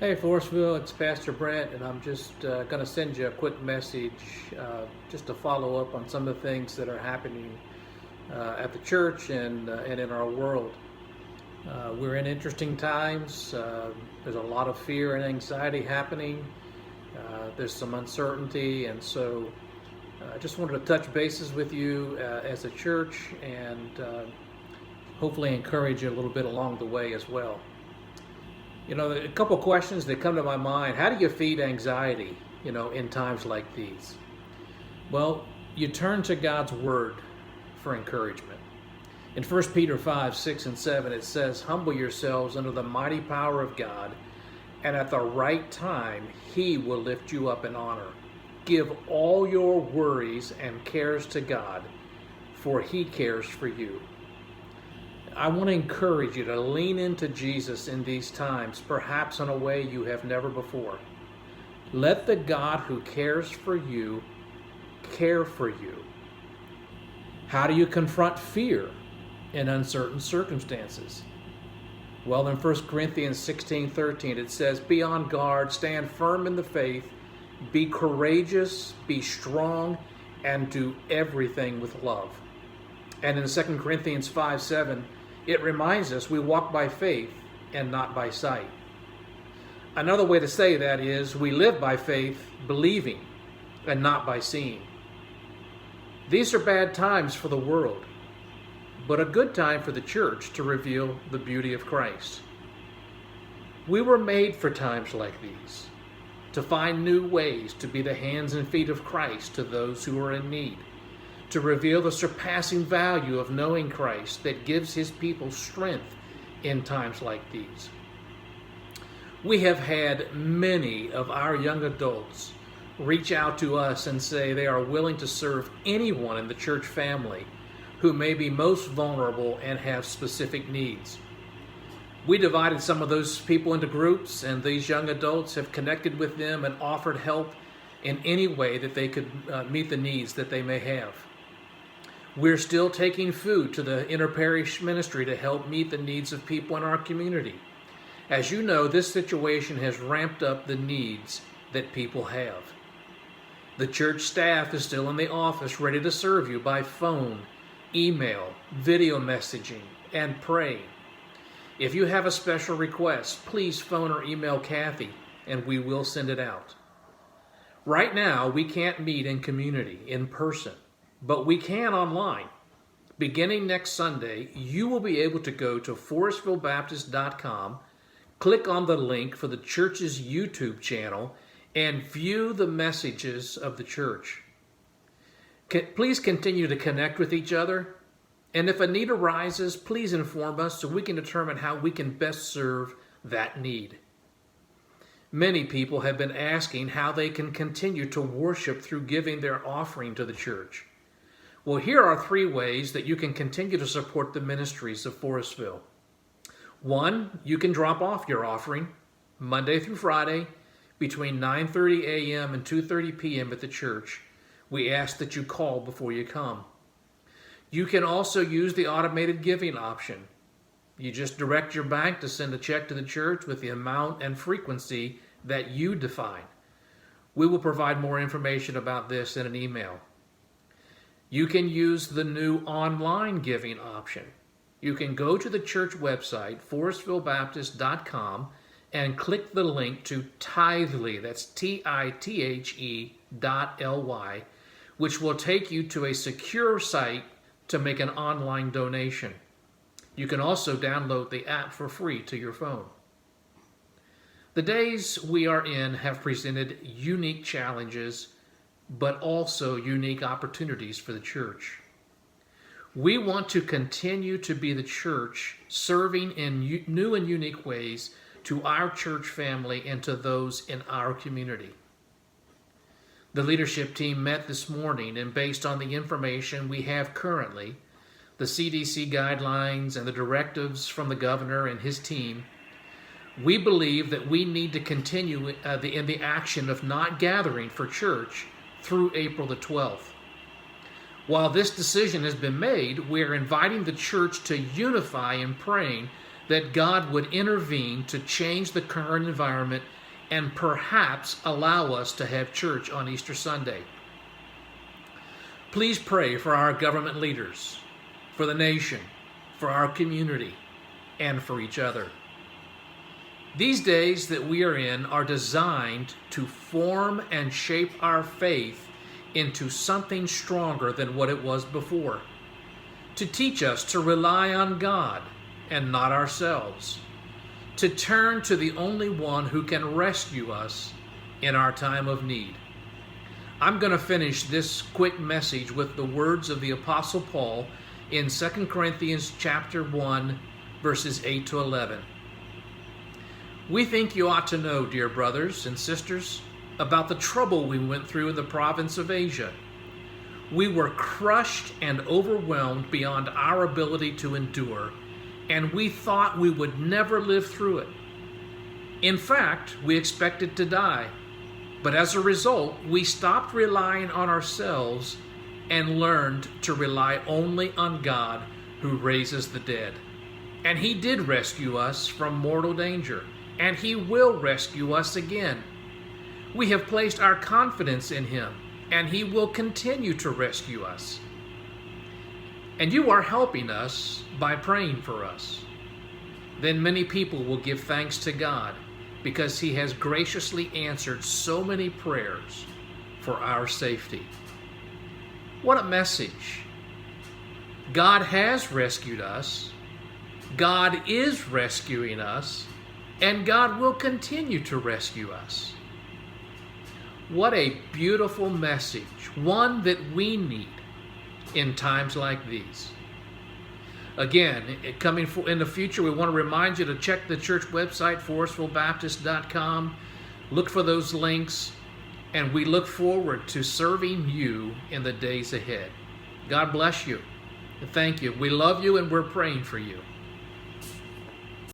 Hey Forestville, it's Pastor Brent, and I'm just going to send you a quick message just to follow up on some of the things that are happening at the church and in our world. We're in interesting times. There's a lot of fear and anxiety happening. There's some uncertainty, and so I just wanted to touch bases with you as a church and hopefully encourage you a little bit along the way as well. You know, a couple questions that come to my mind. How do you feed anxiety, in times like these? Well, you turn to God's Word for encouragement. In 1 Peter 5, 6, and 7, it says, "Humble yourselves under the mighty power of God, and at the right time He will lift you up in honor. Give all your worries and cares to God, for He cares for you." I want to encourage you to lean into Jesus in these times, perhaps in a way you have never before. Let the God who cares for you care for you. How do you confront fear in uncertain circumstances? Well, in 1 Corinthians 16:13, it says, "Be on guard, stand firm in the faith, be courageous, be strong, and do everything with love." And in 2 Corinthians 5:7, it reminds us we walk by faith and not by sight. Another way to say that is we live by faith, believing, and not by seeing. These are bad times for the world, but a good time for the church to reveal the beauty of Christ. We were made for times like these, to find new ways to be the hands and feet of Christ to those who are in need, to reveal the surpassing value of knowing Christ that gives His people strength in times like these. We have had many of our young adults reach out to us and say they are willing to serve anyone in the church family who may be most vulnerable and have specific needs. We divided some of those people into groups, and these young adults have connected with them and offered help in any way that they could meet the needs that they may have. We're still taking food to the interparish ministry to help meet the needs of people in our community. As you know, this situation has ramped up the needs that people have. The church staff is still in the office ready to serve you by phone, email, video messaging, and praying. If you have a special request, please phone or email Kathy and we will send it out. Right now, we can't meet in community, in person, but we can online. Beginning next Sunday, you will be able to go to forestvillebaptist.com, click on the link for the church's YouTube channel, and view the messages of the church. Please continue to connect with each other, and if a need arises, please inform us so we can determine how we can best serve that need. Many people have been asking how they can continue to worship through giving their offering to the church. Well, here are 3 ways that you can continue to support the ministries of Forestville. 1, you can drop off your offering Monday through Friday between 9:30 a.m. and 2:30 p.m. at the church. We ask that you call before you come. You can also use the automated giving option. You just direct your bank to send a check to the church with the amount and frequency that you define. We will provide more information about this in an email. You can use the new online giving option. You can go to the church website, forestvillebaptist.com, and click the link to Tithely, that's TITHE.LY, which will take you to a secure site to make an online donation. You can also download the app for free to your phone. The days we are in have presented unique challenges, but also unique opportunities for the church. We want to continue to be the church, serving in new and unique ways to our church family and to those in our community. The leadership team met this morning, and based on the information we have currently, the CDC guidelines and the directives from the governor and his team, we believe that we need to continue in the action of not gathering for church through April the 12th. While this decision has been made, we are inviting the church to unify in praying that God would intervene to change the current environment and perhaps allow us to have church on Easter Sunday. Please pray for our government leaders, for the nation, for our community, and for each other. These days that we are in are designed to form and shape our faith into something stronger than what it was before, to teach us to rely on God and not ourselves, to turn to the only one who can rescue us in our time of need. I'm going to finish this quick message with the words of the Apostle Paul in 2 Corinthians chapter 1, verses 8 to 11. We think you ought to know, dear brothers and sisters, about the trouble we went through in the province of Asia. We were crushed and overwhelmed beyond our ability to endure, and we thought we would never live through it. In fact, we expected to die, but as a result, we stopped relying on ourselves and learned to rely only on God who raises the dead. And He did rescue us from mortal danger, and He will rescue us again. We have placed our confidence in Him, and He will continue to rescue us. And you are helping us by praying for us. Then many people will give thanks to God because He has graciously answered so many prayers for our safety. What a message! God has rescued us, God is rescuing us, and God will continue to rescue us. What a beautiful message, one that we need in times like these. Again, coming in the future, we want to remind you to check the church website, forestvillebaptist.com. Look for those links, and we look forward to serving you in the days ahead. God bless you. Thank you. We love you, and we're praying for you.